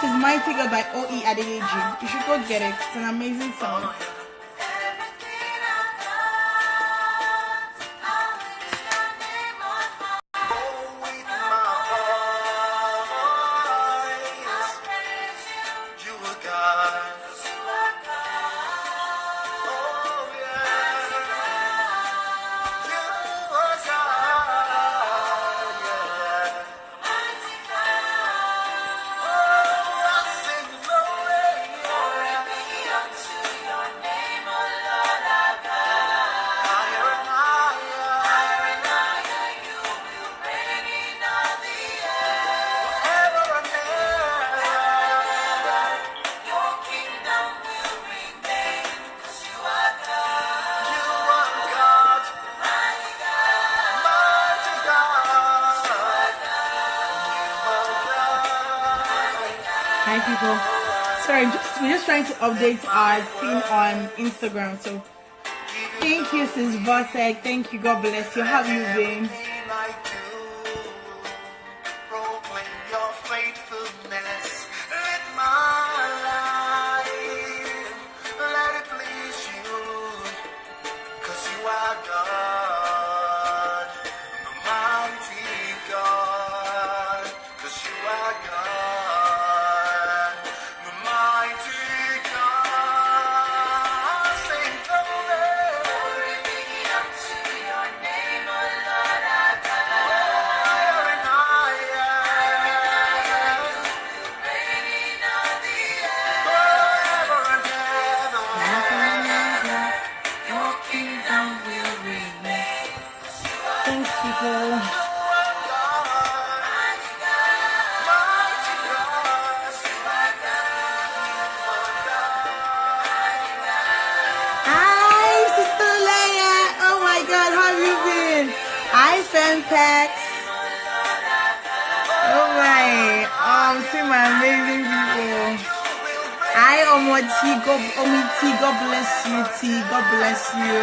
this is Mighty God by O.E. Adedire. You should go get it. It's an amazing song. Hi people, sorry, we're just trying to update our thing on Instagram. So thank you, sis Vosek. Thank you, God bless you. How have you been? Packs. Oh my, see my amazing people. Hi Omoti, God bless you, T. God bless you.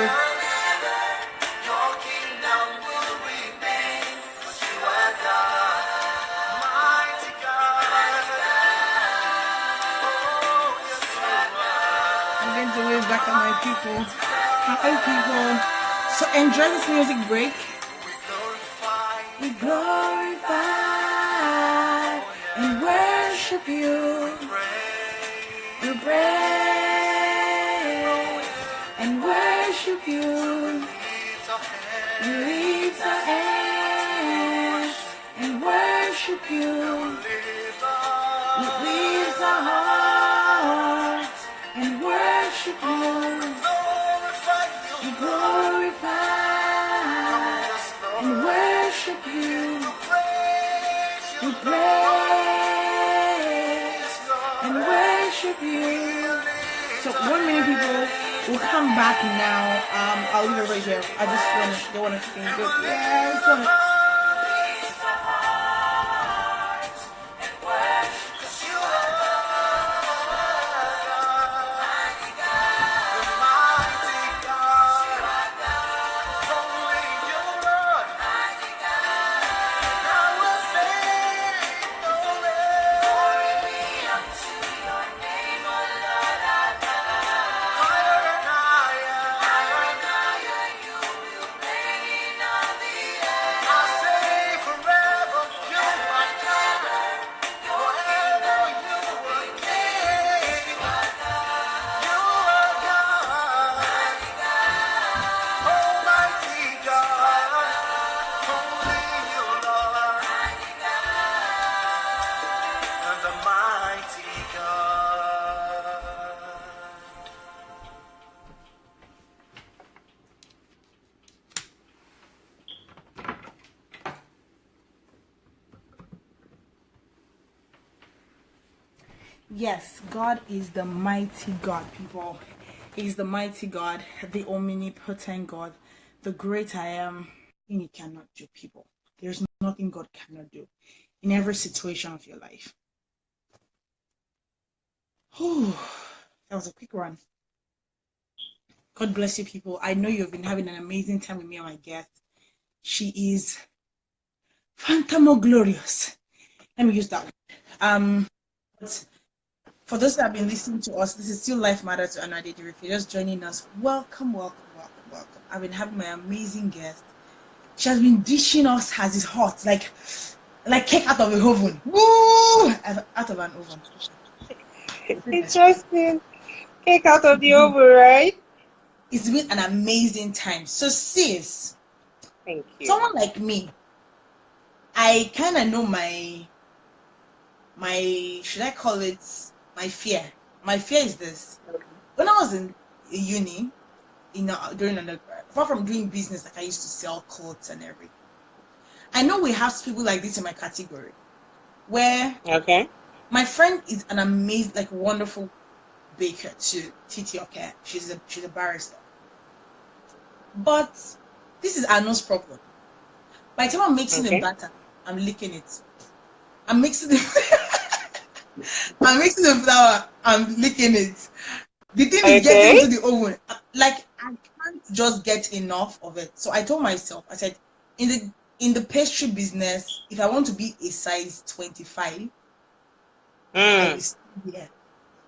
I'm going to wave back at my people. Hi people. So enjoy this music break. We glorify and worship you. We praise and worship you. We lift our hands and worship you. We lift our hearts and worship you. We glorify and worship you. We praise and worship you. So 1 minute people, we'll come back now. I'll leave it right here. I just want to sing good. Yeah, yes, God is the mighty God, people. He's the mighty God, the omnipotent God, the great I am. He cannot do, people. There's nothing God cannot do in every situation of your life. Whew, that was a quick run. God bless you, people. I know you've been having an amazing time with me and my guest. She is phantom glorious. Let me use that one. for those that have been listening to us, this is still Life Matters to Adedire. If you're just joining us, welcome, welcome, welcome, welcome. I've been having my amazing guest. She has been dishing us as it's hot, like cake out of a oven. Woo! Out of an oven. Interesting. Cake out of the oven, right? It's been an amazing time. So sis, thank you. Someone like me, I kind of know my should I call it my fear? My fear is this. When I was in uni, during undergrad, apart from doing business, like I used to sell clothes and everything, I know we have people like this in my category, where my friend is an amazing, like wonderful baker to Titi. Okay, she's a barrister, but this is Aanu's problem. By the time I'm mixing the batter, I'm licking it. I'm mixing the flour, I'm licking it. The thing is getting into the oven. Like, I can't just get enough of it. So I told myself, I said, in the pastry business, if I want to be a size 25, I will stay here.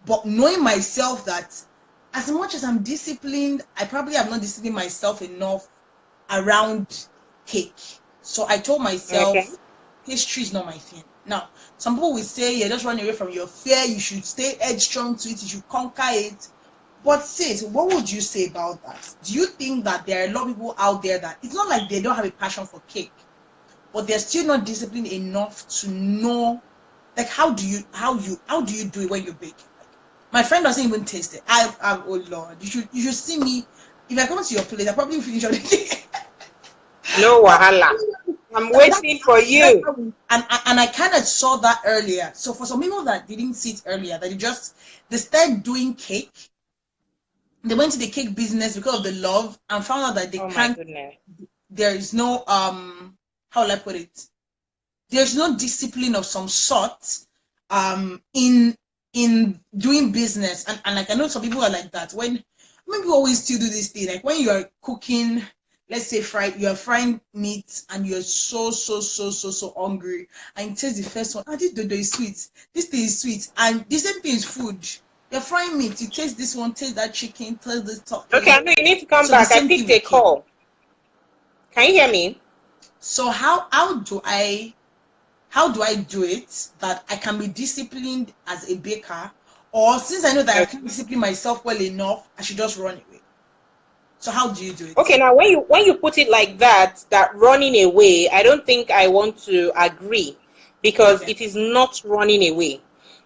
But knowing myself that as much as I'm disciplined, I probably have not disciplined myself enough around cake. So I told myself, pastry is not my thing. Now, some people will say, yeah, just run away from your fear. You should stay headstrong to it. You should conquer it. But sis, what would you say about that? Do you think that there are a lot of people out there that it's not like they don't have a passion for cake, but they're still not disciplined enough to know, like, how do you do it when you bake? Like, my friend doesn't even taste it. Oh Lord, you should see me. If I come to your place, I probably finish all the cake. No wahala. I'm waiting for you. And I kind of saw that earlier. So for some people that didn't see it earlier, that they started doing cake. They went to the cake business because of the love and found out that they can't. There is no how will I put it? There's no discipline of some sort in doing business. And like I know some people are like that. When maybe always still do this thing, like when you are cooking, let's say you are frying meat and you're so hungry, and you taste the first one, this dodo is sweet, this thing is sweet, and the same thing is food. You're frying meat, you taste this one, taste that chicken, taste this top. Okay, I know you need to come back. I picked a call. Can you hear me? So how do I do it that I can be disciplined as a baker, or since I know that I can't discipline myself well enough, I should just run away? So how do you do it? Okay, now when you put it like that running away, I don't think I want to agree, because it is not running away.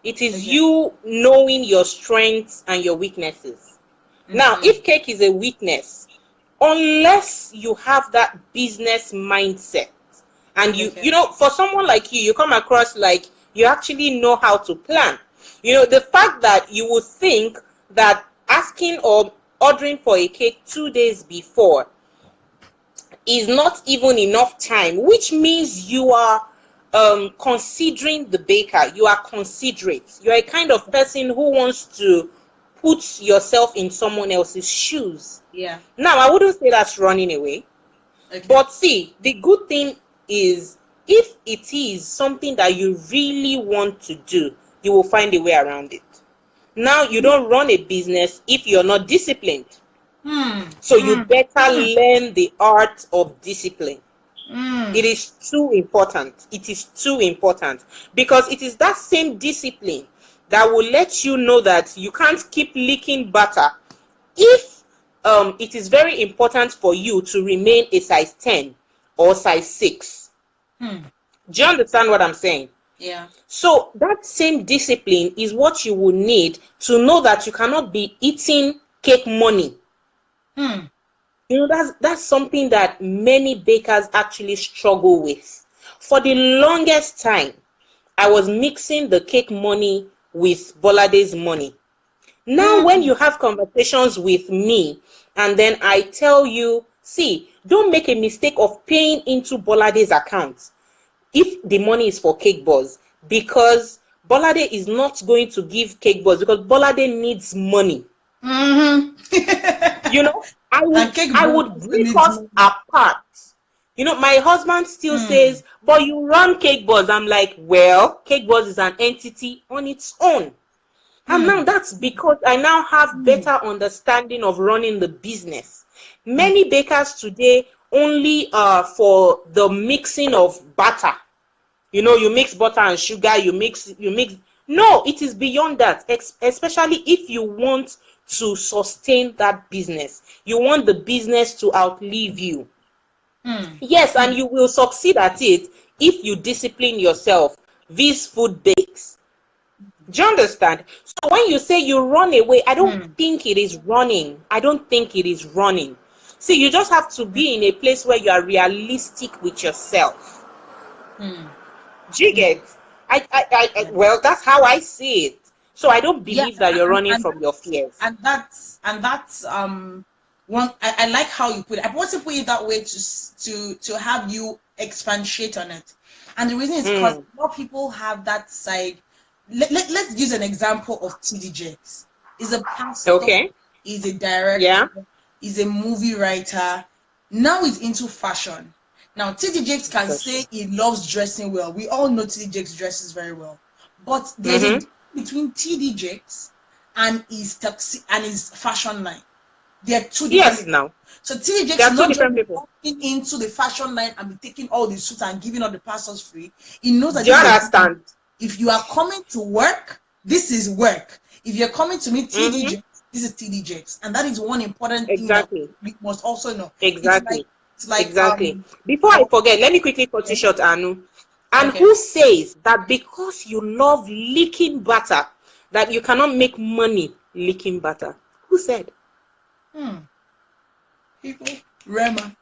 It is you knowing your strengths and your weaknesses. Now, if cake is a weakness, unless you have that business mindset, and you know, for someone like you come across like you actually know how to plan. You know, the fact that you would think that asking or ordering for a cake 2 days before is not even enough time, which means you are considering the baker. You are considerate. You are a kind of person who wants to put yourself in someone else's shoes. Yeah. Now, I wouldn't say that's running away. But see, the good thing is, if it is something that you really want to do, you will find a way around it. Now, you don't run a business if you're not disciplined. So you better learn the art of discipline. It is too important. It is too important, because it is that same discipline that will let you know that you can't keep leaking butter if it is very important for you to remain a size 10 or size 6. Do you understand what I'm saying? Yeah. So that same discipline is what you will need to know that you cannot be eating cake money. You know, that's something that many bakers actually struggle with. For the longest time, I was mixing the cake money with Bolade's money. Now, when you have conversations with me, and then I tell you, see, don't make a mistake of paying into Bolade's account if the money is for cakebuzz, because Bolade is not going to give cakebuzz, because Bolade needs money. You know, I would break us apart. You know, my husband still says, but you run cakebuzz. I'm like, well, cakebuzz is an entity on its own. And now that's because I now have better understanding of running the business. Many bakers today only for the mixing of butter. You know, you mix butter and sugar, you mix. No, it is beyond that, especially if you want to sustain that business. You want the business to outlive you. Yes, and you will succeed at it if you discipline yourself. These food bakes. Do you understand? So when you say you run away, I don't think it is running. I don't think it is running. See, you just have to be in a place where you are realistic with yourself. Do you get? Well, that's how I see it. So I don't believe that you're running from your fears. And that's one. I like how you put it. I want to put it that way to have you expatiate on it. And the reason is because more people have that side. Let's use an example of TD Jakes. He's a pastor. Okay. He's a director. Yeah. He's a movie writer. Now he's into fashion. Now TD Jakes can say he loves dressing well. We all know TD Jakes dresses very well. But there's a difference between TD Jakes and his fashion line. They're two different people. Now. So TD Jakes is not just walking into the fashion line and be taking all the suits and giving all the pastors free. He knows that. Do you understand? If you are coming to work, this is work. If you're coming to meet TD Jakes, this is TD Jakes. And that is one important thing that we must also know. Exactly. It's like exactly. Before I forget, let me quickly cut you short, Aanu. And who says that because you love licking butter, that you cannot make money licking butter? Who said? People. Rema.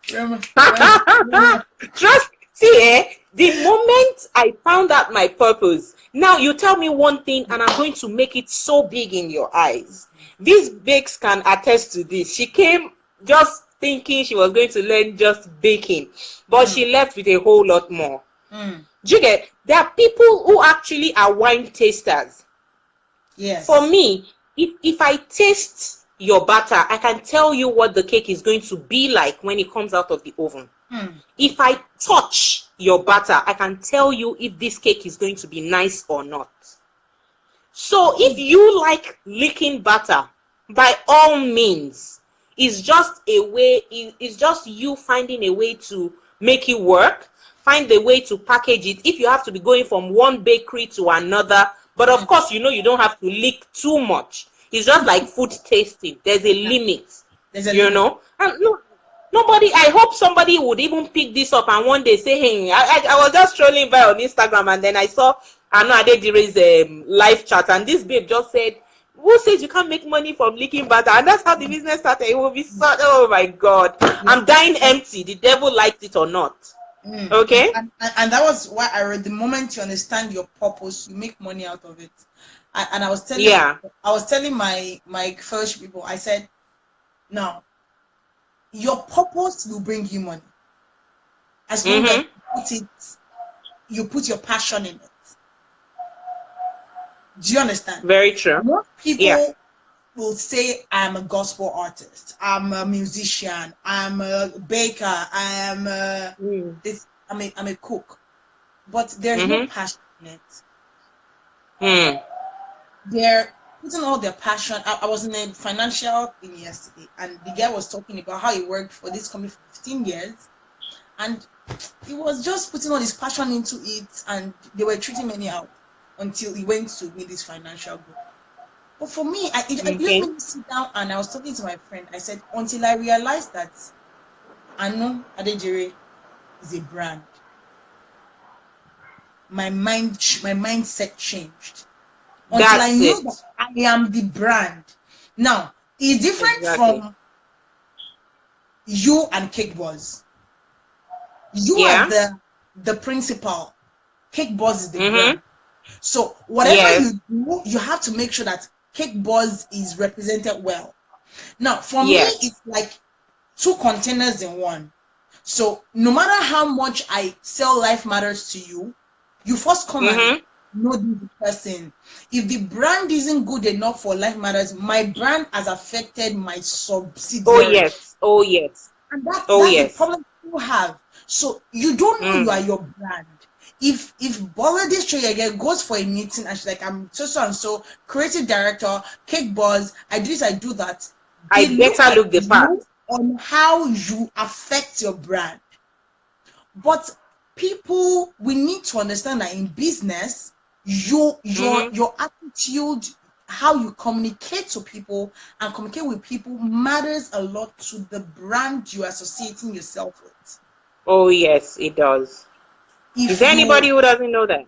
Trust. See, the moment I found out my purpose, now you tell me one thing and I'm going to make it so big in your eyes. These bakes can attest to this. She came just thinking she was going to learn just baking, but she left with a whole lot more. Do you get? There are people who actually are wine tasters. Yes. For me, if I taste your butter, I can tell you what the cake is going to be like when it comes out of the oven. If I touch your butter, I can tell you if this cake is going to be nice or not. So if you like licking butter, by all means, it's just a way, it's just you finding a way to make it work, find a way to package it. If you have to be going from one bakery to another, but of course, you know, you don't have to lick too much. It's just like food tasting. There's a limit, you know? And look, nobody, I hope somebody would even pick this up and one day say, hey, I was just strolling by on Instagram and then I saw Aanu Adedire's live chat and this babe just said, who says you can't make money from licking butter? And that's how the business started. It will be so, oh my God. I'm dying empty. The devil liked it or not. Okay? And that was why I read, the moment you understand your purpose, you make money out of it. And I was telling my fellowship people, I said, now, your purpose will bring you money. As long as you put your passion in it. Do you understand? Very true. Most people will say, I'm a gospel artist, I'm a musician, I'm a baker, I'm a cook. But there's no passion in it. They're putting all their passion. I was in a financial thing yesterday, and the guy was talking about how he worked for this company for 15 years, and he was just putting all his passion into it, and they were treating me out until he went to meet this financial goal. But for me, I didn't sit down, and I was talking to my friend. I said, until I realized that Aanu Adedire is a brand, my mindset changed. Until I knew that I am the brand. Now, it's different from you and cakebuzz. You are the principal. Cakebuzz is the brand. So whatever you do, you have to make sure that cakebuzz is represented well. Now, for me, it's like 2 containers in one. So no matter how much I sell Life Matters to you, you first come and know this person. If the brand isn't good enough for Life Matters, my brand has affected my subsidiary. Oh yes. And that's the problem people have. So you don't know you are your brand. If Bolade Soyege goes for a meeting and she's like, I'm so and so creative director, cakebuzz, I do this, I do that. I better look the part on how you affect your brand. But people, we need to understand that in business, your attitude, how you communicate to people and communicate with people matters a lot to the brand you're associating yourself with. Oh yes, it does. Is there anybody who doesn't know that?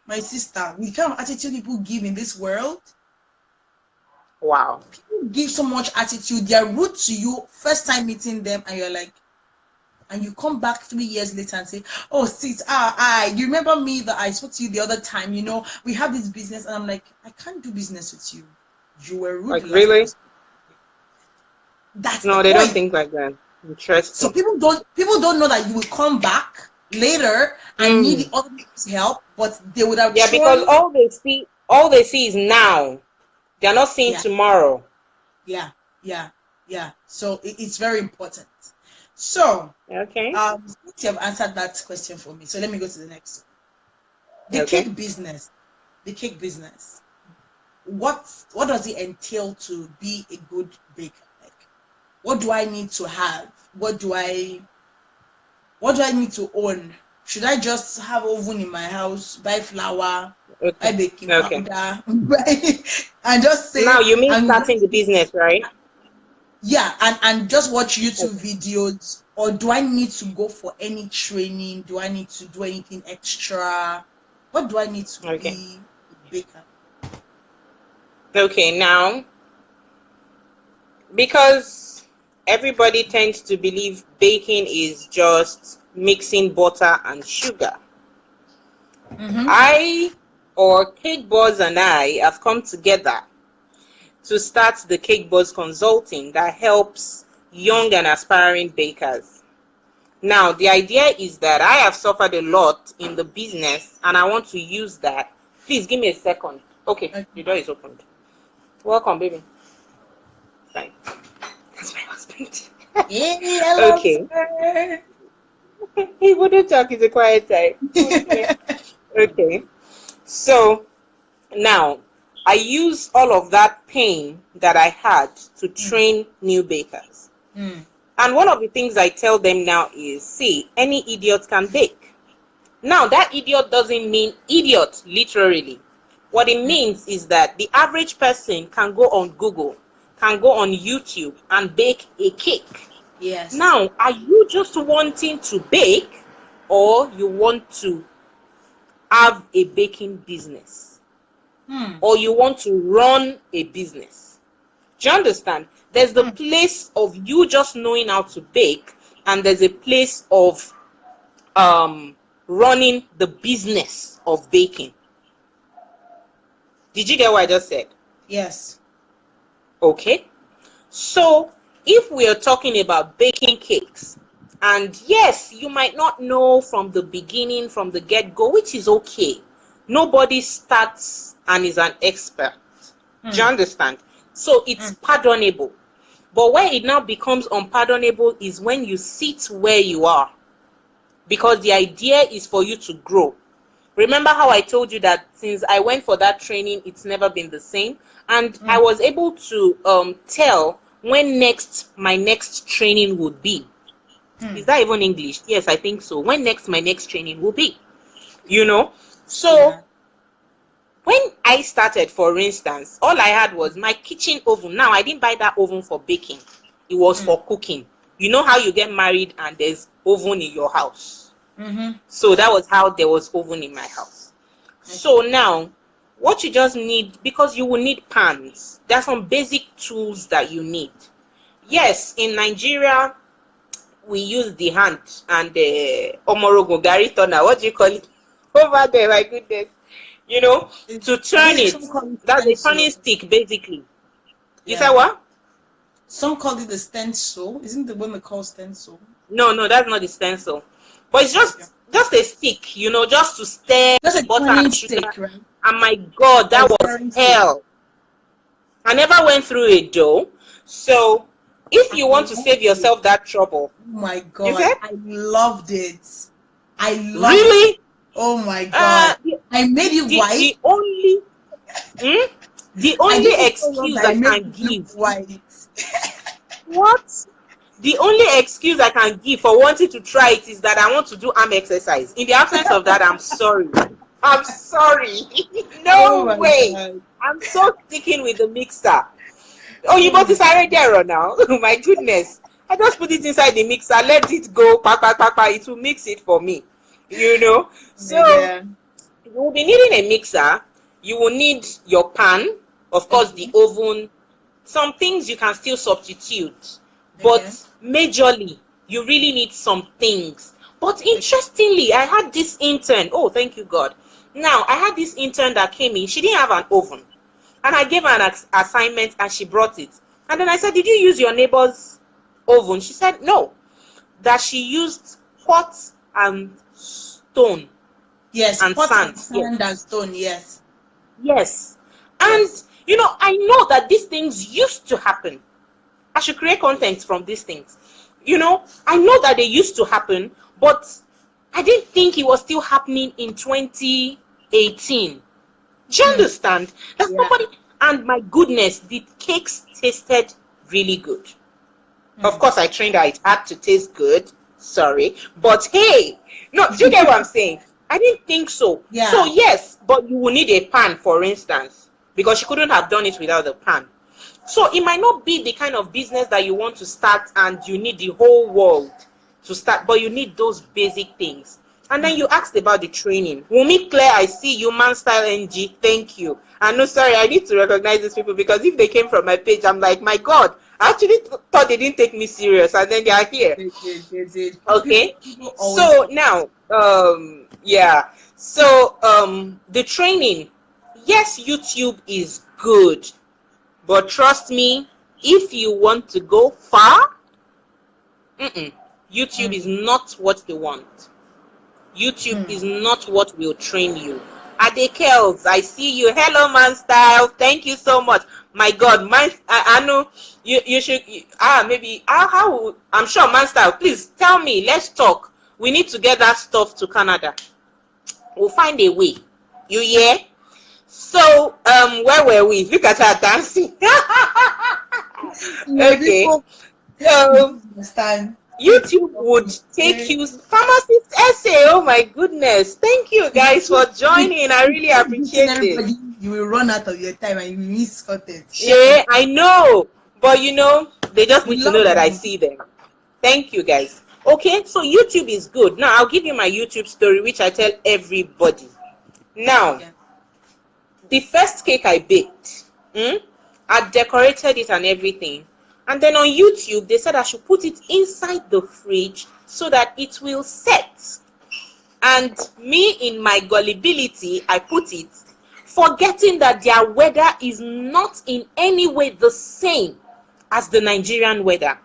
My sister, we kind of attitude people give in this world. Wow. People give so much attitude. They're rude to you first time meeting them, and you're like, and you come back 3 years later and say, oh, sis, you remember me that I spoke to you the other time, you know, we have this business. And I'm like, I can't do business with you. You were rude. Like, really? That's no, they don't think like that. Interesting. So people don't know that you will come back later and need the other people's help, but they would have because all they see is now. They're not seeing tomorrow. Yeah. So it's very important. So okay, you have answered that question for me. So let me go to the next one. The cake business. The cake business. What does it entail to be a good baker? Like, what do I need to have? What do I need to own? Should I just have oven in my house, buy flour, buy baking powder, and just say, now you mean starting the business, right? Yeah, and just watch YouTube videos, or do I need to go for any training? Do I need to do anything extra? What do I need to be a baker? Okay, now, because everybody tends to believe baking is just mixing butter and sugar. Cakebuzz and I have come together to start the Cakebuzz Consulting that helps young and aspiring bakers. Now, the idea is that I have suffered a lot in the business and I want to use that. Please give me a second. Okay, the door is opened. Welcome, baby. Fine. That's my husband. Okay. He wouldn't talk, he's a quiet type. Okay. So, now, I use all of that pain that I had to train new bakers. And one of the things I tell them now is, see, any idiot can bake. Now, that idiot doesn't mean idiot, literally. What it means is that the average person can go on Google, can go on YouTube and bake a cake. Yes. Now, are you just wanting to bake, or you want to have a baking business? Or you want to run a business? Do you understand? There's the place of you just knowing how to bake, and there's a place of running the business of baking. Did you get what I just said? Yes. Okay. So if we are talking about baking cakes, and yes, you might not know from the beginning, from the get-go, which is okay. Nobody starts and is an expert. Do you understand? So it's pardonable. But where it now becomes unpardonable is when you sit where you are. Because the idea is for you to grow. Remember how I told you that since I went for that training, it's never been the same. And I was able to tell when my next training would be. Is that even English? Yes, I think so. When my next training will be. You know? So, when I started, for instance, all I had was my kitchen oven. Now, I didn't buy that oven for baking. It was for cooking. You know how you get married and there's oven in your house? So that was how there was oven in my house. So now, what you just need, because you will need pans. There are some basic tools that you need. Yes, in Nigeria, we use the hand and the omorogo gari turner. What do you call it? Over there, my goodness. You know, to turn it. That's a turning stick, basically. You said what? Some call it the stencil. Isn't the one they call stencil? No, that's not the stencil. But it's just a stick, you know, just to stir butter and sugar. Stick, right? And my God, that was hell. I never went through it though. So if you want to save yourself that trouble. Oh my God, I loved it. I loved really? it. Oh my God. I made you white. The only excuse I can give. White. What? The only excuse I can give for wanting to try it is that I want to do arm exercise. In the absence of that, I'm sorry. I'm sorry. No way. God. I'm so sticking with the mixer. Oh, you bought this Adedire now? Oh my goodness. I just put it inside the mixer, let it go, it will mix it for me. You know? So you will be needing a mixer. You will need your pan, of course, the oven. Some things you can still substitute. But majorly, you really need some things. But interestingly, I had this intern. Oh, thank you, God. Now, I had this intern that came in. She didn't have an oven. And I gave her an assignment and she brought it. And then I said, did you use your neighbor's oven? She said, no. That she used pot and stone. Yes, and pot sand. And sand and stone, yes. Yes. And, you know, I know that these things used to happen. I should create content from these things. You know, I know that they used to happen, but I didn't think it was still happening in 2018. Do you understand? That's nobody. And my goodness, the cakes tasted really good. Of course, I trained her. It had to taste good. Sorry. But hey, no, do you get what I'm saying? I didn't think so. Yeah. So yes, but you will need a pan, for instance, because she couldn't have done it without the pan. So it might not be the kind of business that you want to start and you need the whole world to start, but you need those basic things. And then you asked about the training. Wumi Claire, I see you, Man Style NG. Thank you. And no, sorry, I need to recognize these people because if they came from my page, I'm like, my God, I actually thought they didn't take me serious, and then they are here. Okay. So now, So the training, yes, YouTube is good. But trust me, if you want to go far, YouTube is not what you want. YouTube is not what will train you. Adekels, I see you. Hello, Man Style. Thank you so much. My God, Aanu, you should, how, I'm sure, Man Style, please tell me, let's talk. We need to get that stuff to Canada. We'll find a way. You hear? So, where were we? Look at her dancing. Okay. So, YouTube would take you pharmacist essay. Oh my goodness. Thank you guys for joining. I really appreciate it. You will run out of your time and you will miss content. Yeah, I know. But you know, they just need to know that I see them. Thank you guys. Okay, so YouTube is good. Now, I'll give you my YouTube story, which I tell everybody. Now, the first cake I baked, I decorated it and everything. And then on YouTube, they said I should put it inside the fridge so that it will set. And me, in my gullibility, I put it, forgetting that their weather is not in any way the same as the Nigerian weather.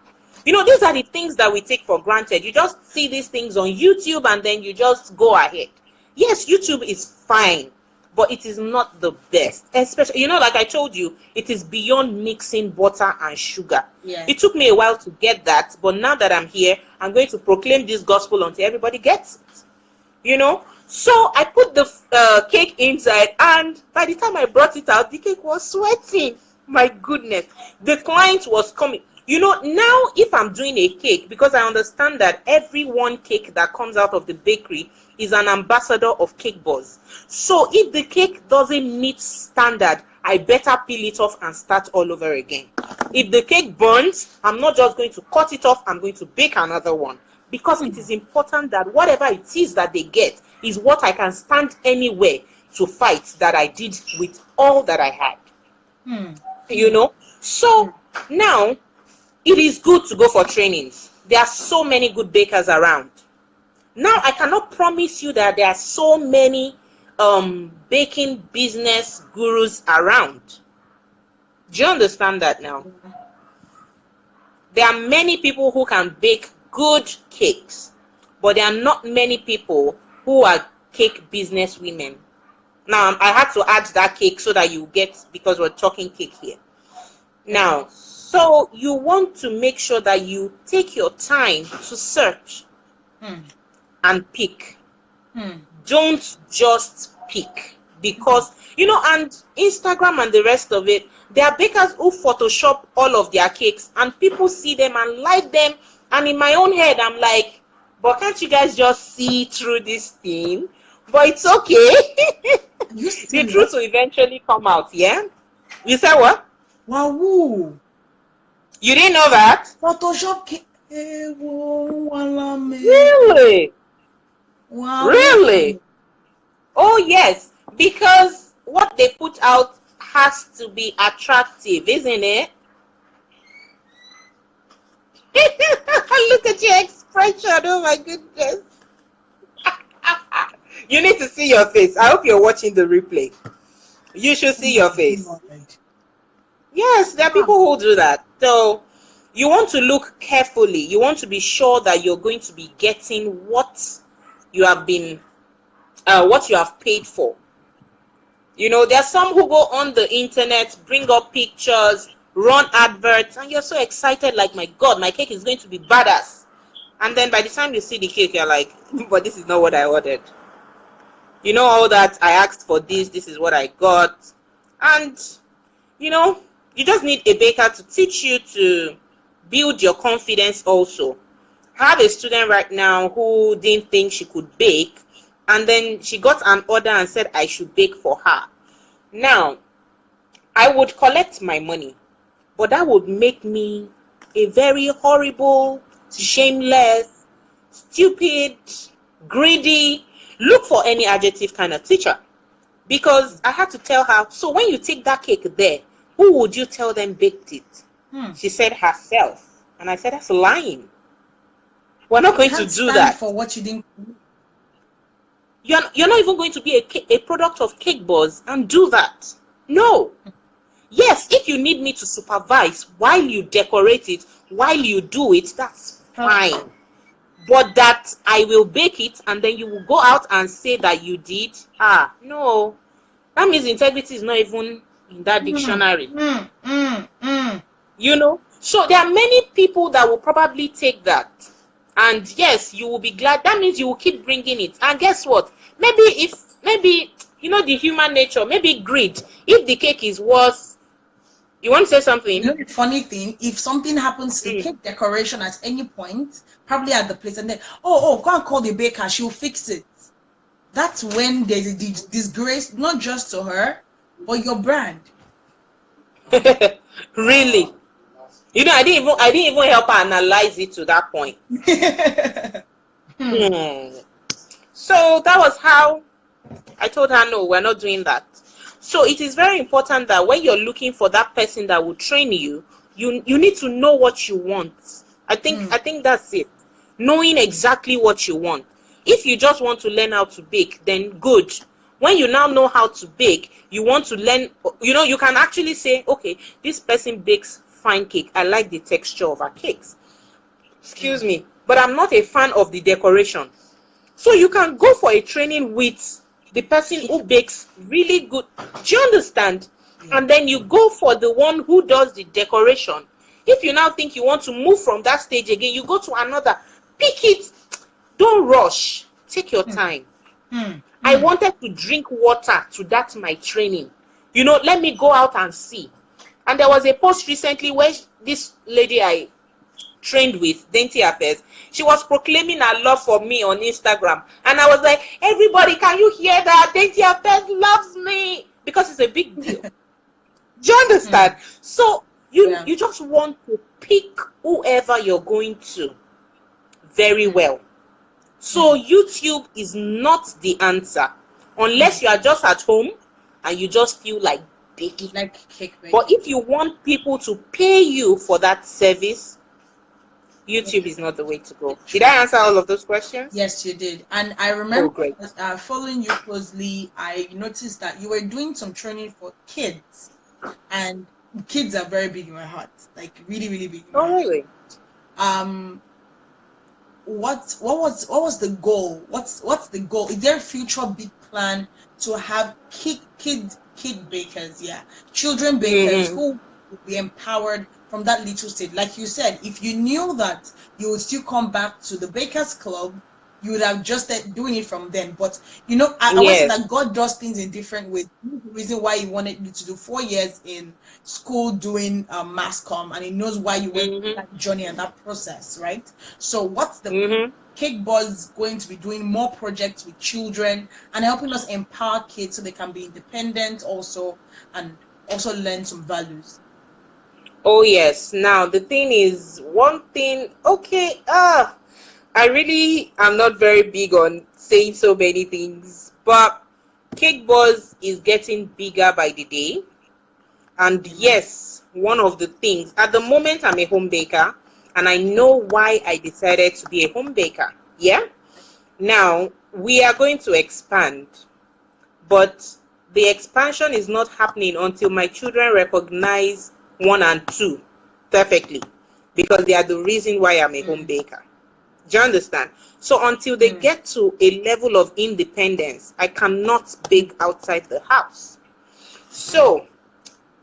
You know, these are the things that we take for granted. You just see these things on YouTube and then you just go ahead. Yes, YouTube is fine, but it is not the best. Especially, you know, like I told you, it is beyond mixing butter and sugar. Yeah. It took me a while to get that, but now that I'm here, I'm going to proclaim this gospel until everybody gets it. You know? So I put the cake inside, and by the time I brought it out, the cake was sweating. My goodness. The client was coming. You know, now if I'm doing a cake, because I understand that every one cake that comes out of the bakery is an ambassador of cakebuzz. So if the cake doesn't meet standard, I better peel it off and start all over again. If the cake burns, I'm not just going to cut it off, I'm going to bake another one. Because it is important that whatever it is that they get is what I can stand anywhere to fight that I did with all that I had. You know? So now, it is good to go for trainings. There are so many good bakers around. Now, I cannot promise you that there are so many baking business gurus around. Do you understand that now? There are many people who can bake good cakes, but there are not many people who are cake business women. Now, I had to add that cake so that you get, because we're talking cake here. Now, So you want to make sure that you take your time to search and pick. Don't just pick, because and Instagram and the rest of it, there are bakers who Photoshop all of their cakes and people see them and like them, and in my own head I'm like, but can't you guys just see through this thing? But it's okay. The truth will eventually come out. Yeah, you said what? Wow. You didn't know that? Photoshop. Really? Wow. Really? Oh yes, because what they put out has to be attractive, isn't it? Look at your expression. Oh my goodness. You need to see your face. I hope you're watching the replay. You should see your face. Yes, there are people who do that. So you want to look carefully. You want to be sure that you're going to be getting what you have been, what you have paid for. There are some who go on the internet, bring up pictures, run adverts, and you're so excited, like, my God, my cake is going to be badass. And then by the time you see the cake, you're like, but this is not what I ordered. All that I asked for, this is what I got. And, you just need a baker to teach you to build your confidence also. I have a student right now who didn't think she could bake, and then she got an order and said I should bake for her. Now, I would collect my money, but that would make me a very horrible, shameless, stupid, greedy, look for any adjective kind of teacher. Because I had to tell her, so when you take that cake there, who would you tell them baked it? She said herself. And I said, that's lying. We're not going to do that. For what you didn't. You're not even going to be a product of cakebuzz and do that. No. Yes, if you need me to supervise while you decorate it, while you do it, that's fine. But that I will bake it and then you will go out and say that you did, no. That means integrity is not even in that dictionary. So there are many people that will probably take that. And yes, you will be glad. That means you will keep bringing it. And guess what? Maybe the human nature, maybe greed. If the cake is worth, you want to say something? The funny thing, if something happens to cake decoration at any point, probably at the place, and then, go and call the baker, she'll fix it. That's when there's a disgrace, not just to her, but your brand. Really? I didn't even help her analyze it to that point. So that was how I told her, no, we're not doing that. So it is very important that when you're looking for that person that will train you, you need to know what you want. I think that's it. Knowing exactly what you want. If you just want to learn how to bake, then good. When you now know how to bake, you want to learn, you can actually say, okay, this person bakes fine cake. I like the texture of her cakes. Excuse me, but I'm not a fan of the decoration. So you can go for a training with the person who bakes really good. Do you understand? And then you go for the one who does the decoration. If you now think you want to move from that stage again, you go to another. Pick it. Don't rush. Take your time. I wanted to drink water to that my training. Let me go out and see. And there was a post recently where this lady I trained with, Dainty Affairs, she was proclaiming her love for me on Instagram. And I was like, everybody, can you hear that? Dainty Affairs loves me. Because it's a big deal. Do you understand? So you just want to pick whoever you're going to very well. So YouTube is not the answer. Unless you are just at home and you just feel like baking. Like cake baking. But if you want people to pay you for that service, YouTube is not the way to go. Did I answer all of those questions? Yes, you did. And I remember following you closely, I noticed that you were doing some training for kids. And kids are very big in my heart. Like really, really big in my heart. Really? What was the goal? What's the goal? Is there a future big plan to have kid bakers, children bakers who will be empowered from that little stage. Like you said, if you knew that you would still come back to the Bakers Club, you would have just started doing it from then. But you know, I want to say Yes. that God does things in different ways. The reason why He wanted you to do 4 years in school doing mass comm, and He knows why you went through that journey and that process, right? So, what's the Cake Buzz going to be doing more projects with children and helping us empower kids so they can be independent also and also learn some values. Oh yes. Now the thing is, one thing. Okay. I really am not very big on saying so many things, but Cake Buzz is getting bigger by the day. And yes, one of the things at the moment, I'm a home baker, and I know why I decided to be a home baker. Yeah. Now we are going to expand, but the expansion is not happening until my children recognize 1 and 2 perfectly, because they are the reason why I'm a home baker. Do you understand? So until they get to a level of independence, I cannot bake outside the house. So,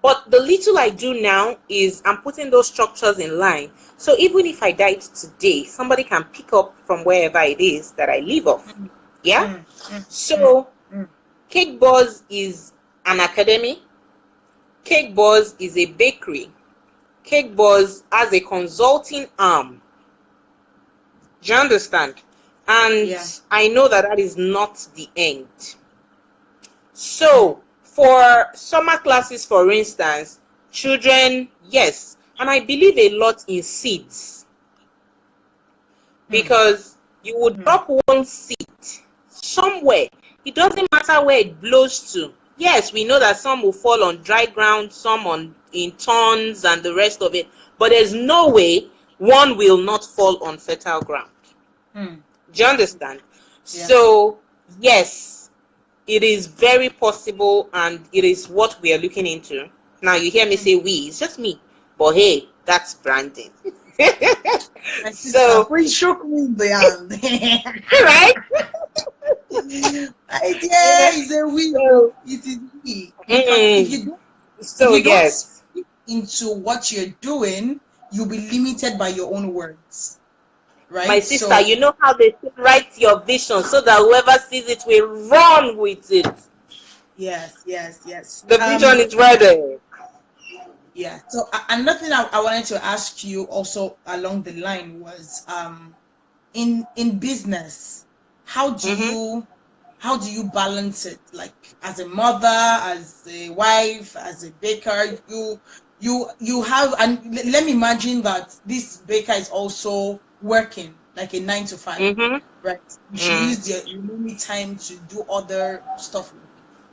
but the little I do now is I'm putting those structures in line. So even if I died today, somebody can pick up from wherever it is that I live off. Yeah? So, Cake Buzz is an academy. Cake Buzz is a bakery. Cake Buzz has a consulting arm. Do you understand? And I know that that is not the end. So, for summer classes, for instance, children, yes. And I believe a lot in seeds. Because you would drop one seed somewhere. It doesn't matter where it blows to. Yes, we know that some will fall on dry ground, some in thorns and the rest of it. But there's no way one will not fall on fertile ground. Do you understand? Yeah. So, yes, it is very possible, and it is what we are looking into. Now, you hear me say we, it's just me. But hey, that's branding. So, we shook me beyond. Right? Idea is a we. So, it is we. If you don't speak into what you're doing, you'll be limited by your own words. Right? My sister, so, you know how they write your vision so that whoever sees it will run with it. Yes. The vision is ready. Yeah. So another thing I wanted to ask you also along the line was in business, how do you balance it? Like as a mother, as a wife, as a baker, you have, and let me imagine that this baker is also working like a 9 to 5, right? She use your remaining time to do other stuff,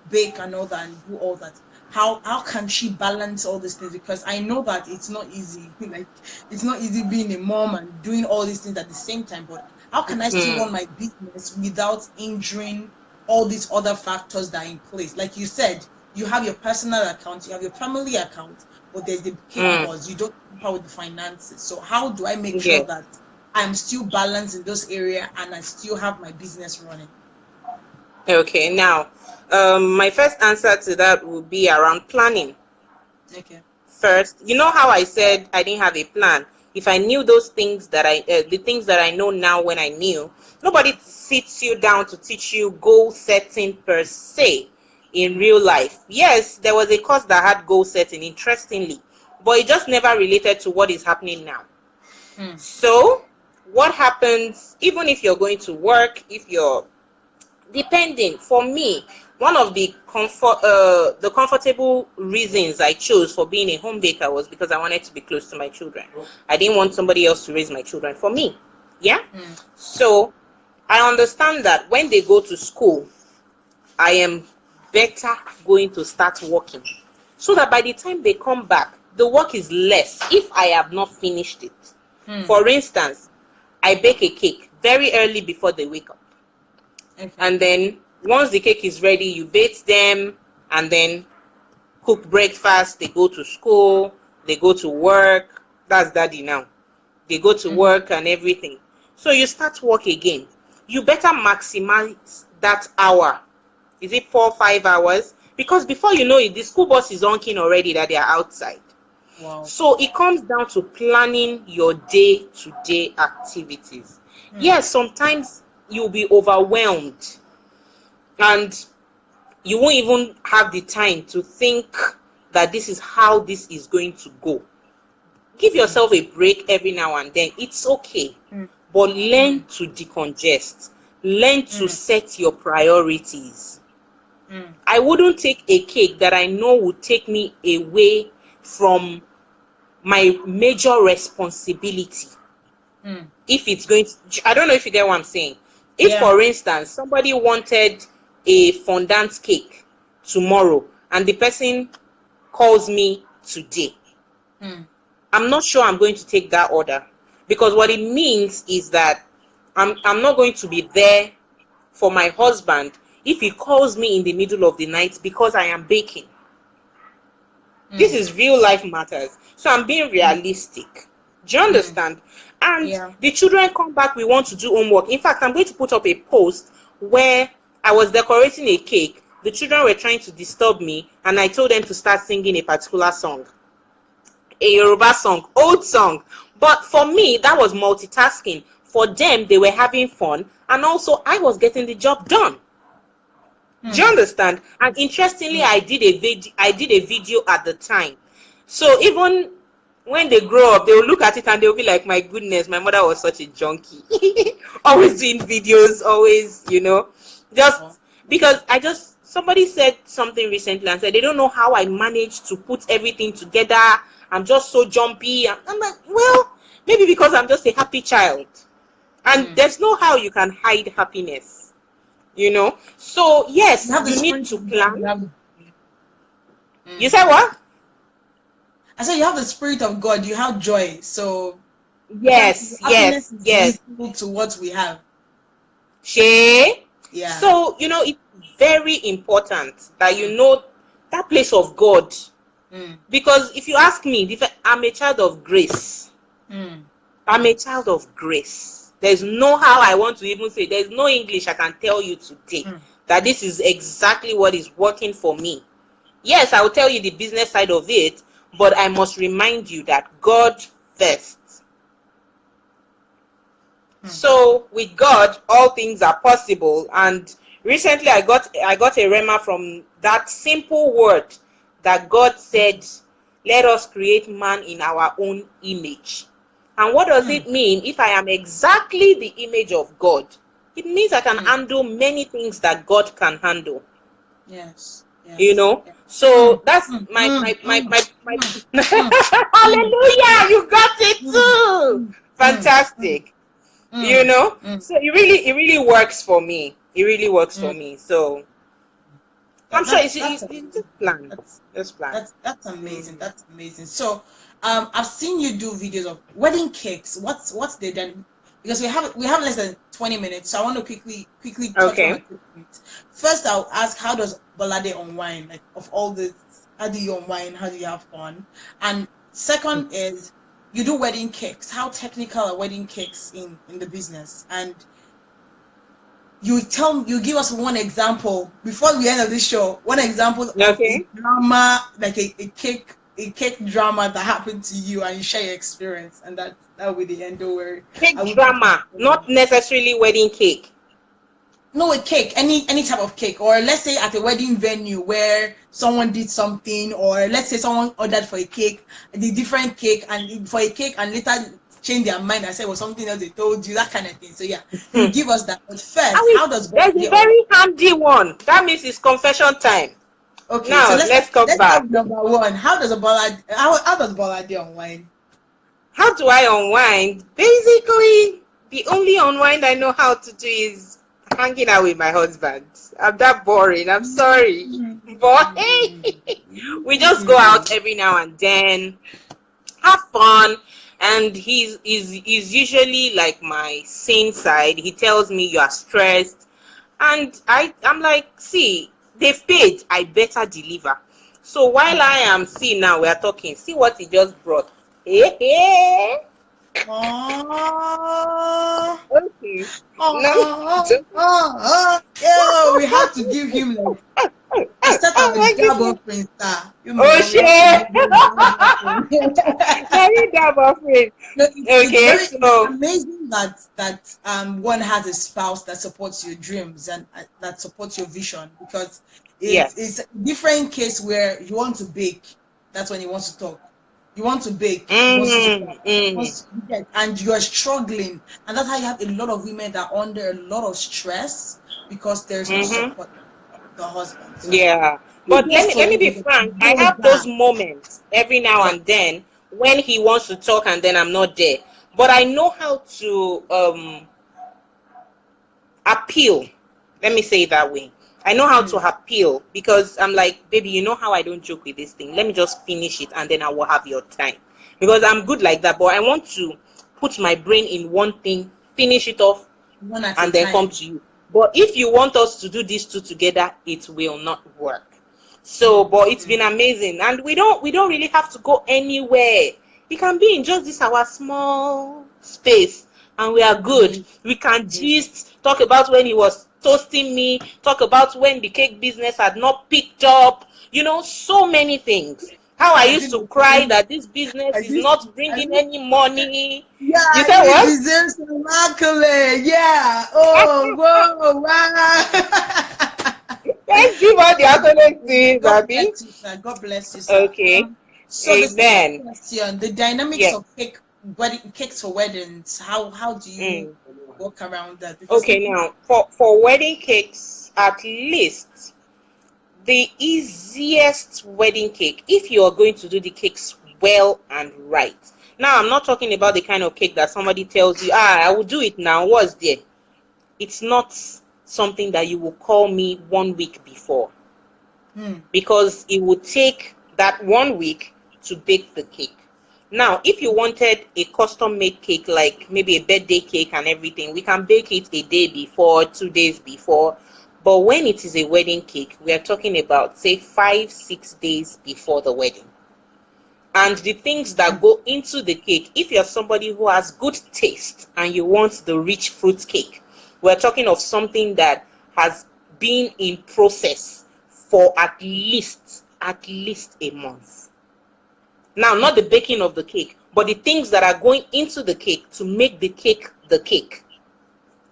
bake and all that, and do all that. How can she balance all these things? Because I know that it's not easy. Like it's not easy being a mom and doing all these things at the same time. But how can I still run my business without injuring all these other factors that are in place? Like you said, you have your personal account, you have your family account, but there's the Cake Buzz. You don't know with the finances. So how do I make sure that I'm still balanced in those areas and I still have my business running? Okay, now my first answer to that would be around planning. Okay. First, you know how I said I didn't have a plan. If I knew those things that the things that I know now when I knew, nobody sits you down to teach you goal setting per se in real life. Yes, there was a course that had goal setting, interestingly, but it just never related to what is happening now. So, what happens, even if you're going to work, if you're depending, for me, one of the comfortable reasons I chose for being a home baker was because I wanted to be close to my children. I didn't want somebody else to raise my children for me. Yeah? So, I understand that when they go to school, I am better going to start working. So that by the time they come back, the work is less if I have not finished it. For instance, I bake a cake very early before they wake up. And then once the cake is ready, you bake them and then cook breakfast. They go to school, they go to work. That's daddy now. They go to work and everything. So you start work again. You better maximize that hour. Is it 4 or 5 hours? Because before you know it, the school bus is honking already that they are outside. Wow. So it comes down to planning your day-to-day activities. Yes, sometimes you'll be overwhelmed and you won't even have the time to think that this is how this is going to go. Give yourself a break every now and then. It's okay. But learn to decongest. Learn to set your priorities. I wouldn't take a cake that I know would take me away from my major responsibility. If it's going to, I don't know if you get what I'm saying. If, for instance, somebody wanted a fondant cake tomorrow and the person calls me today, I'm not sure I'm going to take that order, because what it means is that I'm not going to be there for my husband if he calls me in the middle of the night because I am baking. This is real life matters. So I'm being realistic. Do you understand? And the children come back, we want to do homework. In fact, I'm going to put up a post where I was decorating a cake. The children were trying to disturb me, and I told them to start singing a particular song. A Yoruba song, old song. But for me, that was multitasking. For them, they were having fun, and also I was getting the job done. Do you understand? And interestingly, I did a video at the time. So even when they grow up, they will look at it and they'll be like, my goodness, my mother was such a junkie. Always doing videos, always, you know, just because somebody said something recently and said they don't know how I managed to put everything together. I'm just so jumpy. I'm like, well, maybe because I'm just a happy child. And there's no how you can hide happiness, you know. So yes, you need to plan. You said what? I said you have the Spirit of God. You have joy. So yes, yes. To what we have. Shay. Yeah. So you know, it's very important that you know that place of God. Because if you ask me, I'm a child of grace. I'm a child of grace. There's no how I want to even say, there's no English I can tell you today that this is exactly what is working for me. Yes, I will tell you the business side of it, but I must remind you that God first. So with God, all things are possible. And recently I got a rema from that simple word that God said, let us create man in our own image. And what does it mean? If I am exactly the image of God, it means I can handle many things that God can handle. Yes. You know? So that's my hallelujah, you got it too. Fantastic. You know? So it really works for me. It really works for me. So I'm sure it's planned. That's amazing. That's amazing. So I've seen you do videos of wedding cakes. What's the then? Because we have less than 20 minutes, so I want to quickly touch on it. First, I'll ask, how does Bolade unwind? Like, of all this, how do you unwind? How do you have fun? And second is, you do wedding cakes. How technical are wedding cakes in the business? And you give us one example before the end of this show. One example of a drama, like a cake drama that happened to you, and you share your experience, and that will be the end. Don't worry. Cake drama, not necessarily wedding cake. No, a cake, any type of cake, or let's say at a wedding venue where someone did something, or let's say someone ordered for a cake, the different cake, and for a cake, and later change their mind and say, well, something else they told you, that kind of thing. So yeah, you give us that. But first, how does there's a very handy one. That means it's confession time. Okay, now so let's come back. Number one, how does Bolade unwind? How do I unwind? Basically, the only unwind I know how to do is hanging out with my husband. I'm that boring. I'm sorry, but hey, we just go out every now and then, have fun. And he's usually like my sane side. He tells me you are stressed, and I'm like, see, they've paid, I better deliver. So while I am, see, now we are talking, see what he just brought. Hey, hey. Okay. Yeah, we have to give him like Instead Oh of a my job goodness. offering, sir. You Oh know, we have to shit. make those job offering. Very job offering. No, Okay, it's so amazing that one has a spouse that supports your dreams and that supports your vision, because it's yes. a different case where you want to bake, that's when he wants to talk. You want to bake, he wants to Mm, talk. mm, And you're struggling, and that's how you have a lot of women that are under a lot of stress because there's no mm-hmm. support from the husband. So Yeah. But kudos let to me be him. frank. I Well have those done. moments every now Yeah. and then when he wants to talk and then I'm not there. But I know how to appeal. Let me say it that way. I know how to Mm. appeal because I'm like, baby, you know how I don't joke with this thing. Let me just finish it and then I will have your time. Because I'm good like that, but I want to put my brain in one thing, finish it off, One at a and then come time. to you. But if you want us to do these two together, it will not work. So, Mm. but it's Mm. been amazing, and we don't really have to go anywhere. We can be in just this our small space, and we are good. Amazing. We can just talk about when he was toasting me, talk about when the cake business had not picked up. You know, so many things. How I I used think to the cry same. that this business I is used not I bringing used any money. You Yeah, said you what? deserve some accolade. Yeah. Oh, whoa, wow. Let's give all the accolades to him, God Abby. bless you, sir. God bless you, sir. Okay. So the second Amen. question, the dynamics Yeah. of cakes for weddings. How do you Mm. work around that? Because Okay, now for wedding cakes, at least the easiest wedding cake, if you are going to do the cakes well and right. Now, I'm not talking about the kind of cake that somebody tells you, I will do it now. What's there? It's not something that you will call me 1 week before, Hmm. because it would take that 1 week to bake the cake. Now, if you wanted a custom made cake, like maybe a birthday cake and everything, we can bake it a day before, 2 days before. But when it is a wedding cake, we are talking about, say, 5, 6 days before the wedding. And the things that go into the cake, if you're somebody who has good taste and you want the rich fruit cake, we're talking of something that has been in process for at least a month. Now, not the baking of the cake, but the things that are going into the cake to make the cake the cake.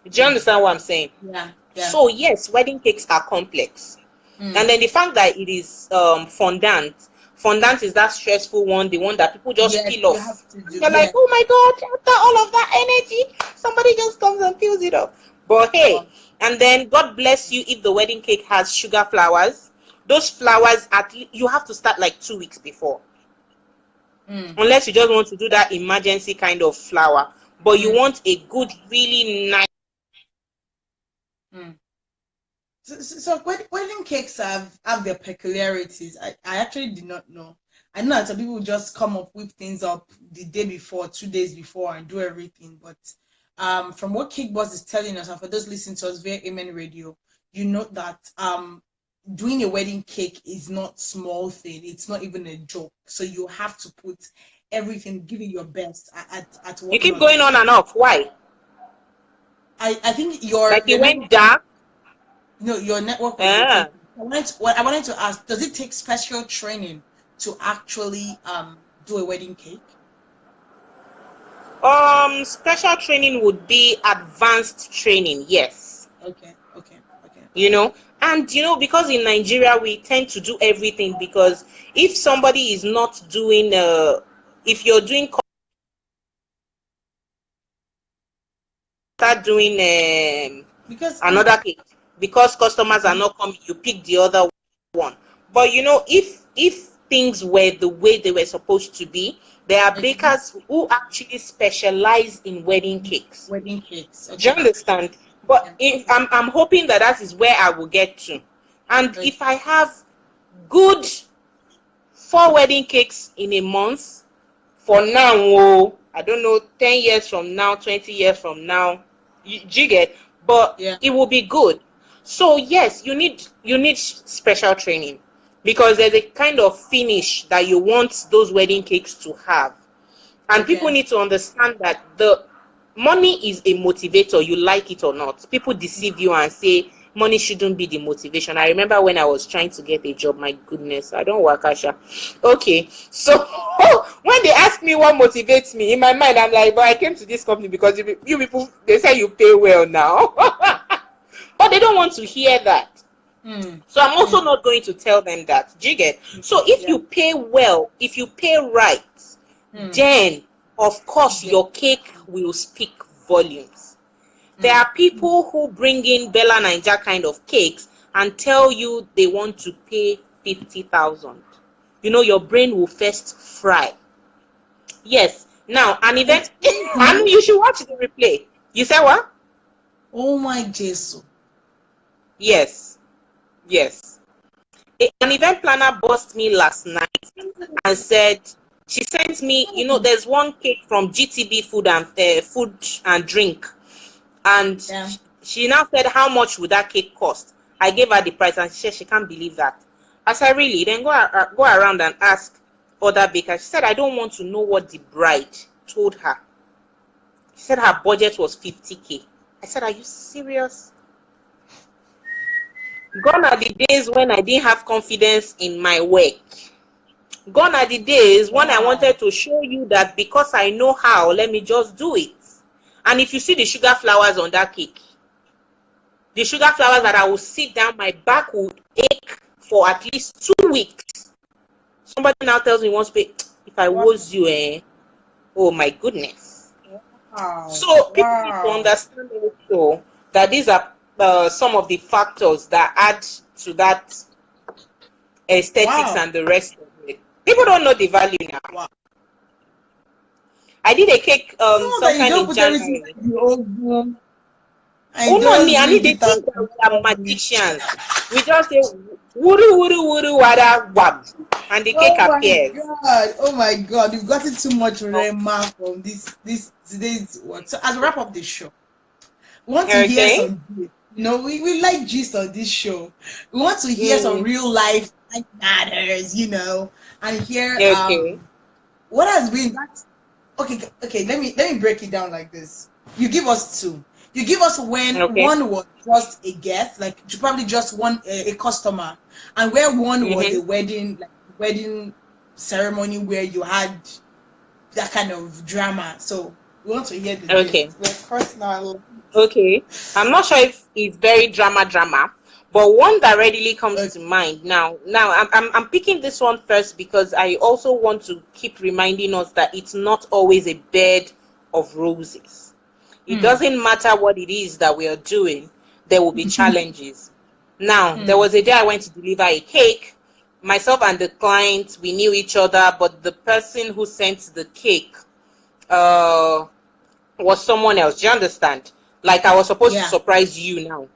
Do you understand what I'm saying? Yeah, yeah. So yes, wedding cakes are complex. Hmm. And then the fact that it is fondant is that stressful one, the one that people just Yes, peel you have off. to And do. you're like, Yeah. oh my God, after all of that energy, somebody just comes and peels it off. But Wow. hey, and then God bless you if the wedding cake has sugar flowers. Those flowers, you have to start like 2 weeks before. Hmm. Unless you just want to do that emergency kind of flower. But you Hmm. want a good, really nice. Hmm. So wedding cakes have their peculiarities. I actually did not know. I know that some people just come up with things up the day before, 2 days before, and do everything. But from what Cakebuzz is telling us, and for those listening to us via Amenradio, you know that doing a wedding cake is not small thing. It's not even a joke. So you have to put everything, give it your best at You keep whatnot. going on and off. Why? I think Like it your went network dark. No, your network was breaking. Ah. I wanted to ask, does it take special training to actually do a wedding cake? Special training would be advanced training, yes. Okay, okay, okay, You okay. know, and because in Nigeria we tend to do everything, because if somebody is not doing, if you're doing, start doing Because another cake, because customers are not coming, you pick the other one. But if things were the way they were supposed to be, there are okay, bakers who actually specialize in wedding cakes. wedding cakes. Do you Okay, understand? But yeah, if I'm hoping that that is where I will get to. And okay, if I have good 4 wedding cakes in a month, for now, oh, I don't know, 10 years from now, 20 years from now, you get, but yeah, it will be good. So yes, you need special training, because there's a kind of finish that you want those wedding cakes to have. And people okay, need to understand that the money is a motivator, you like it or not. People deceive you and say Money shouldn't be the motivation. I remember when I was trying to get a job, my goodness, I don't work, Asha. Okay, so when they ask me what motivates me, in my mind, I'm like, but I came to this company because you people, they say you pay well now. But they don't want to hear that. So I'm also not going to tell them that. Do you get? So if you pay well, if you pay right, then of course your cake will speak volumes. There are people who bring in Bella Ninja kind of cakes and tell you they want to pay 50,000. You know, your brain will first fry. Yes. Now, an event, and you should watch the replay. You said what? Oh my Jesus. Yes. Yes. An event planner bossed me last night and said, she sent me, you know, there's one cake from GTB Food and Drink. And she now said, how much would that cake cost? I gave her the price and she said she can't believe that. I said, really? Then go around and ask other bakers. She said, I don't want to know what the bride told her. She said her budget was 50K. I said, are you serious? Gone are the days when I didn't have confidence in my work. Gone are the days when I wanted to show you that because I know how, let me just do it. And if you see the sugar flowers on that cake, the sugar flowers that I will sit down, my back would ache for at least 2 weeks. Somebody now tells me once, if I was you, oh my goodness. Wow. So people need to understand also that these are some of the factors that add to that aesthetics and the rest of it. People don't know the value now. Wow. I did a cake sometime in January. Oh no, me, I need the thing that we are magicians. We just say wuru wuru wuru wada wab, and the cake appears. Oh my God, you've gotten too much remark from this today's work. So as we wrap up the show, we want to hear some, you know, we like gist on this show. We want to hear some real life matters, you know, and hear what has been that. Okay, let me break it down like this. You give us two. You give us when one was just a guest, like probably just one a customer, and where one was a wedding ceremony where you had that kind of drama. So we want to hear the personal. Okay, I'm not sure if it's very drama, but one that readily comes to mind now. I'm picking this one first because I also want to keep reminding us that it's not always a bed of roses. It doesn't matter what it is that we are doing, there will be challenges. Now, there was a day I went to deliver a cake. Myself and the client, we knew each other, but the person who sent the cake was someone else. Do you understand? Like I was supposed to surprise you now.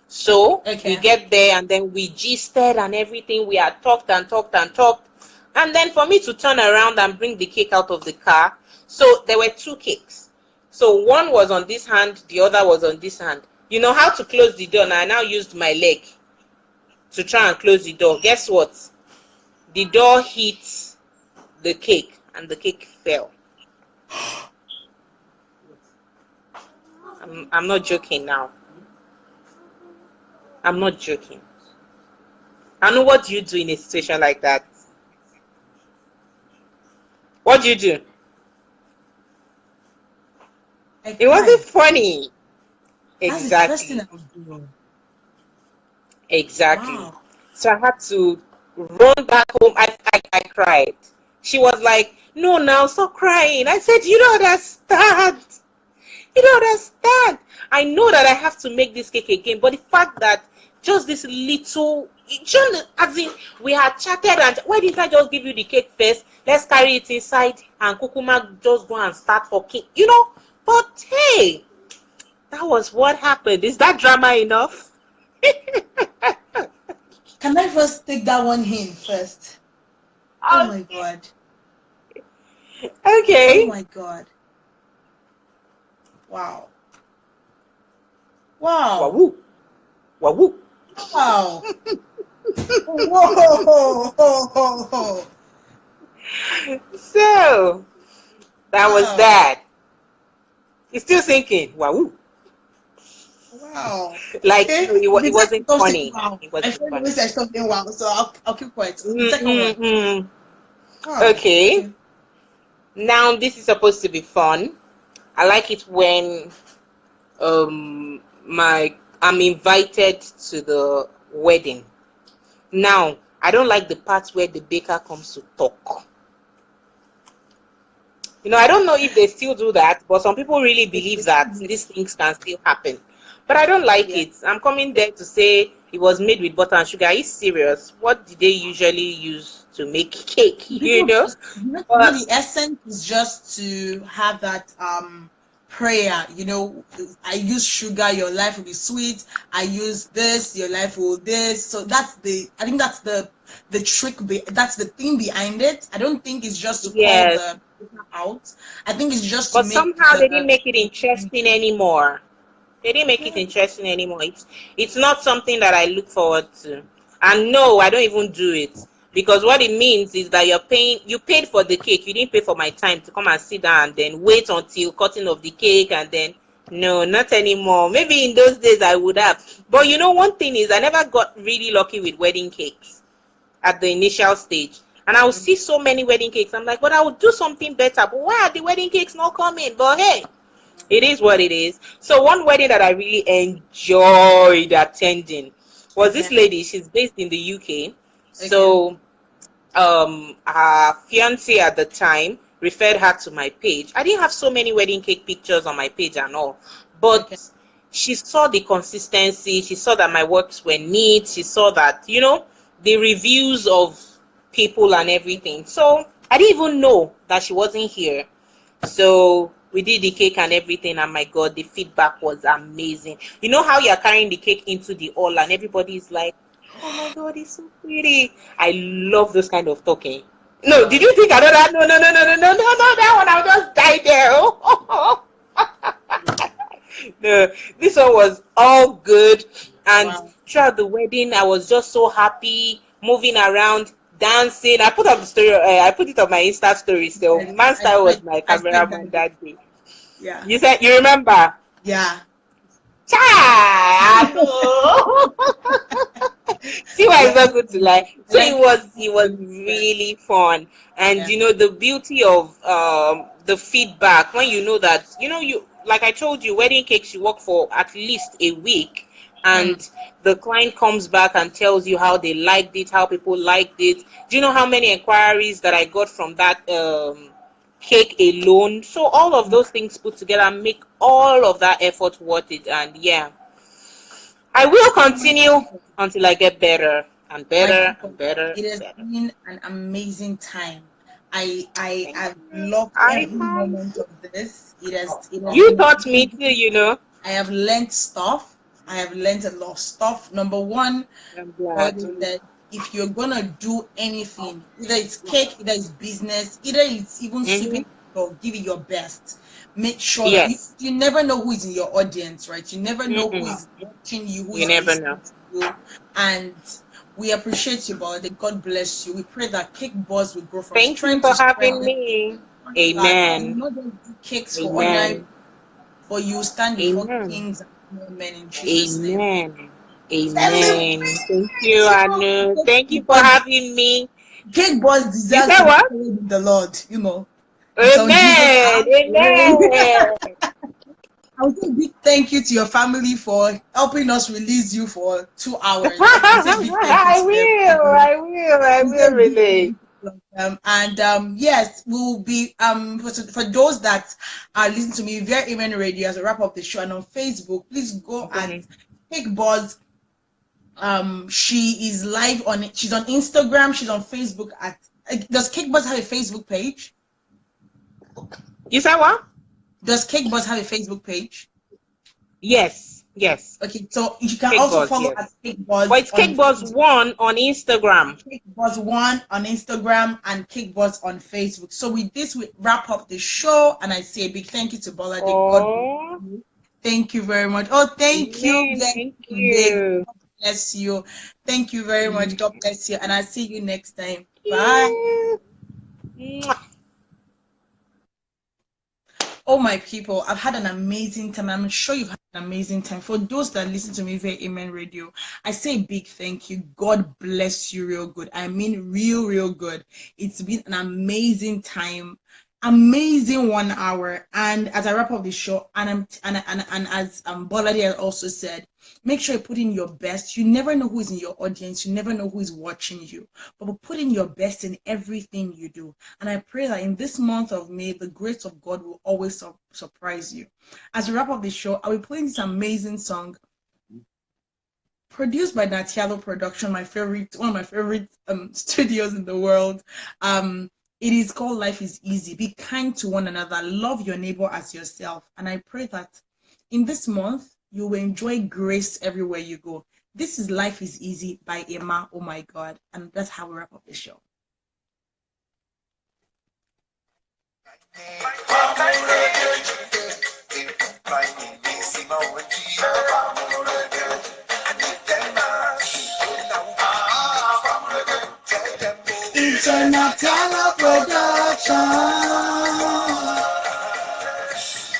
So we get there and then we gisted and everything. We had talked. And then for me to turn around and bring the cake out of the car. So there were two cakes. So one was on this hand, the other was on this hand. You know how to close the door. Now I now used my leg to try and close the door. Guess what? The door hit the cake and the cake fell. I'm not joking now. I'm not joking. I know what do you do in a situation like that. What do you do? It wasn't funny. Exactly. Exactly. Wow. So I had to run back home. I cried. She was like, no, now stop crying. I said, you don't understand. You don't understand. I know that I have to make this cake again, but the fact that just this little, as in, we had chatted and why didn't I just give you the cake first? Let's carry it inside and Kukuma just go and start for cake, you know? But hey, that was what happened. Is that drama enough? Can I first take that one in first? Oh my God. Okay. Oh my God. Wow. Wow. Wahoo. Wahoo. Wow. Whoa. So that was that. It's still sinking. Wahoo. Wow. Like, Okay. it The second wasn't don't say funny. wow. It I wasn't feel we funny. said something wow, so I'll keep quiet. The second one. Mm-mm-mm. Oh, Okay. okay. Now this is supposed to be fun. I like it when my I'm invited to the wedding. Now, I don't like the part where the baker comes to talk. I don't know if they still do that, but some people really believe that these things can still happen. But I don't like Yeah. it. I'm coming there to say it was made with butter and sugar. Are you serious? What did they usually use to make cake? People just But the essence is just to have that prayer. I use sugar, your life will be sweet. I use this, your life will this. So I think that's the trick. That's the thing behind it. I don't think it's just to call yes, the people out. I think it's just to but make somehow they didn't the make it interesting anymore. They didn't make it yeah. interesting anymore. It's not something that I look forward to. And no, I don't even do it. Because what it means is that you paid for the cake. You didn't pay for my time to come and sit down and then wait until cutting of the cake and then no, not anymore. Maybe in those days I would have. But one thing is I never got really lucky with wedding cakes at the initial stage. And I would see so many wedding cakes. I'm like, but I would do something better. But why are the wedding cakes not coming? But hey, it is what it is. So one wedding that I really enjoyed attending was this Okay. lady. She's based in the UK. Okay. So her fiance at the time referred her to my page. I didn't have so many wedding cake pictures on my page and all, Okay. but she saw the consistency. She saw that my works were neat. She saw that, the reviews of people and everything. So I didn't even know that she wasn't here. So we did the cake and everything, and my God, the feedback was amazing. You know how you're carrying the cake into the hall and everybody's like, oh my God, it's so pretty. I love those kind of talking. No, did you think another? No, no, no, no, no, no, no, no, that one I'll just die there. No, this one was all good. And Wow. throughout the wedding, I was just so happy, moving around, dancing. I put up the story. I put it on my Insta story. So Master was my I said cameraman that. that day. Yeah. You remember? Yeah. Child, see why it's not good to lie. So it was really fun, and Yeah. the beauty of the feedback when you know that you like I told you, wedding cakes you work for at least a week, and the client comes back and tells you how they liked it, how people liked it. Do you know how many inquiries that I got from that cake alone? So all of those things put together make all of that effort worth it. And yeah, I will continue until I get better and My better people, and better it and has better. been an amazing time. I Thank have you. loved I every find moment of this. It has you been taught me amazing. too. I have learned stuff. I have learned a lot of stuff. Number one, I'm God glad. is that if you're gonna do anything, either it's cake, either it's business, either it's even Mm-hmm. sweeping or give it your best. Make sure that Yes. you never know who is in your audience, right? You never know who Mm-mm. is watching you, who You is never know. listening to you. And we appreciate you, Bolade. God bless you. We pray that Cake Buzz will grow from Thank you strength for to having strength. me. That you Amen. not just do cakes for ordinary, Amen. but you stand before Amen. kings and men in Jesus' name. Amen. Celebrate Amen. Thank you, Anu. Thank you for because having me. Cake Boss You deserves said to be what? carried in the Lord. It's on Jesus' Amen. app. Amen. I would say a big thank you to your family for helping us release you for 2 hours. I would say a big thank you I to them. will. I will. I We say will a big relate. thank you to them. And yes, we'll be for those that are listening to me via Amenradio as a wrap up the show and on Facebook, please go at Okay. Cake Boss. She is live on it. She's on Instagram. She's on Facebook at. Does Cake Boss have a Facebook page? You said what? Does Cake Boss have a Facebook page? Yes. Yes. Okay, so you can Cake also Boss, follow at yes. Cake But Boss it's on Cake Boss Facebook, 1 on Instagram. Cake Boss One on Instagram, and Cake Boss on Facebook. So with this, we wrap up the show, and I say a big thank you to Bolade. God Oh, bless you. Thank you very much. Oh, thank you, amen. guys. Thank Today, you. God bless you. Thank you very much. God bless you, and I'll see you next time. Bye. Yeah. Mwah. Oh. Oh, my people, I've had an amazing time. I'm sure you've had an amazing time. For those that listen to me via Amenradio, I say a big thank you. God bless you real good. I mean, real good. It's been an amazing time. Amazing 1 hour. And as I wrap up the show, and as Bolade also said, make sure you put in your best. You never know who is in your audience. You never know who is watching you. But put in your best in everything you do. And I pray that in this month of May, the grace of God will always surprise you. As we wrap up the show, I'll be playing this amazing song produced by Natialo Production, one of my favorite studios in the world. It is called Life is Easy. Be kind to one another. Love your neighbor as yourself. And I pray that in this month, you will enjoy grace everywhere you go. This is Life is Easy by Emma. Oh my God. And that's how we wrap up the show. It's a Natialo Production.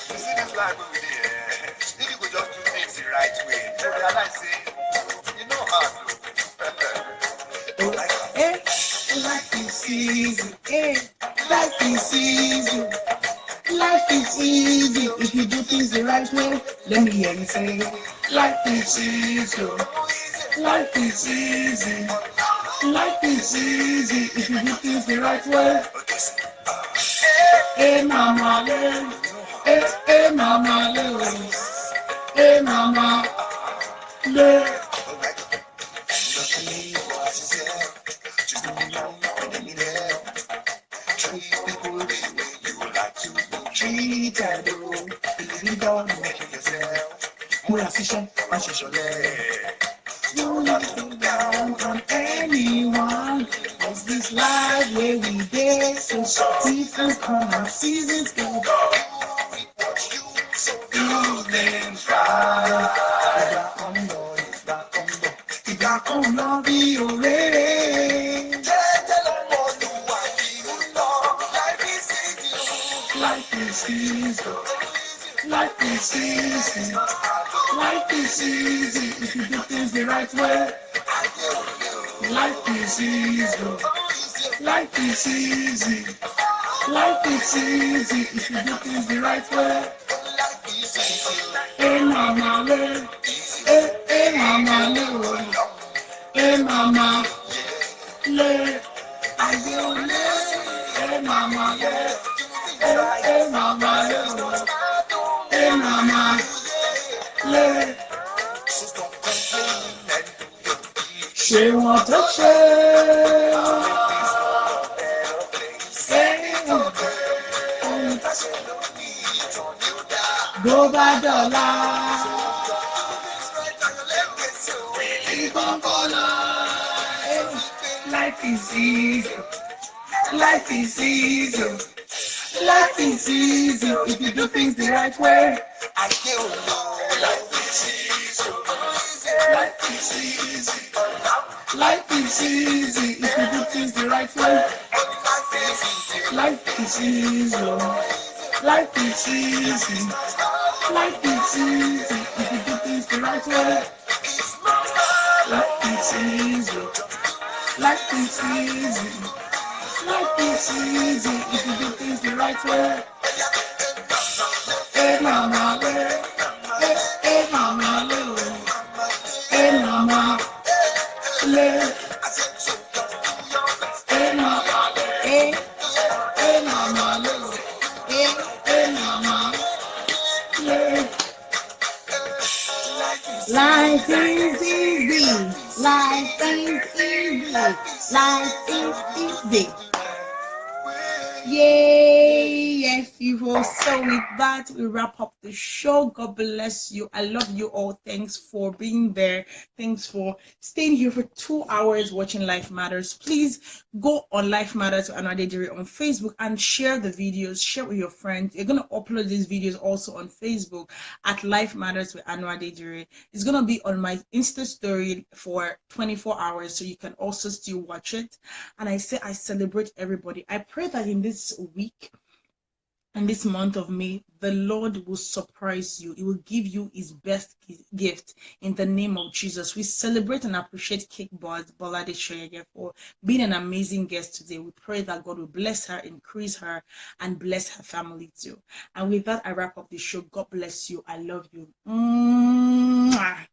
You see this life over there, if you could just do things the right way, you realize it, you know how to. Life is easy. Life is easy. Life is easy if you do things the right way. Let me hear you say, life is easy. Life is easy. Life is easy if you do things the right way. Hey mama, hey mama, hey mama, treated you, believe God, make it yourself. Who has vision, and she shall don't look down on anyone. Cause this life where we dare, so seasons come and seasons go. Do them try. If I come, I'll be already. Life is easy. Life is easy. Life is easy if you do things the right way. Life is easy. Life is easy. Life is easy if you do things the right way. Hey mama, hey mama, hey mama, I will hey mama, hey mama, hey mama, she want to share. Go by dollar. Life is easy. Life is easy. Life is easy if you do things the right way. I feel life is easy. Life is easy. Life is easy if you do things the right way. Life is easy. Life is easy. Life is easy if you do things the right way. Life is easy. Life is easy. Life is easy if you do things the right way. Hey mama, hey mama, hey mama, hey mama, hey mama, hey mama, life is easy. Life is easy. Life is easy. Yay! Yes, people. So with that, we wrap up the show. God bless you. I love you all. Thanks for being there. Thanks for staying here for 2 hours watching Life Matters. Please go on Life Matters with Adedire on Facebook and share the videos. Share with your friends. You're gonna upload these videos also on Facebook at Life Matters with Adedire. It's gonna be on my Insta story for 24 hours, so you can also still watch it. And I say I celebrate everybody. I pray that in this week And this month of May, the Lord will surprise you. He will give you his best gift in the name of Jesus. We celebrate and appreciate cakebuzz Bolade Soyege for being an amazing guest today. We pray that God will bless her, increase her, and bless her family too. And with that, I wrap up the show. God bless you. I love you. Mwah.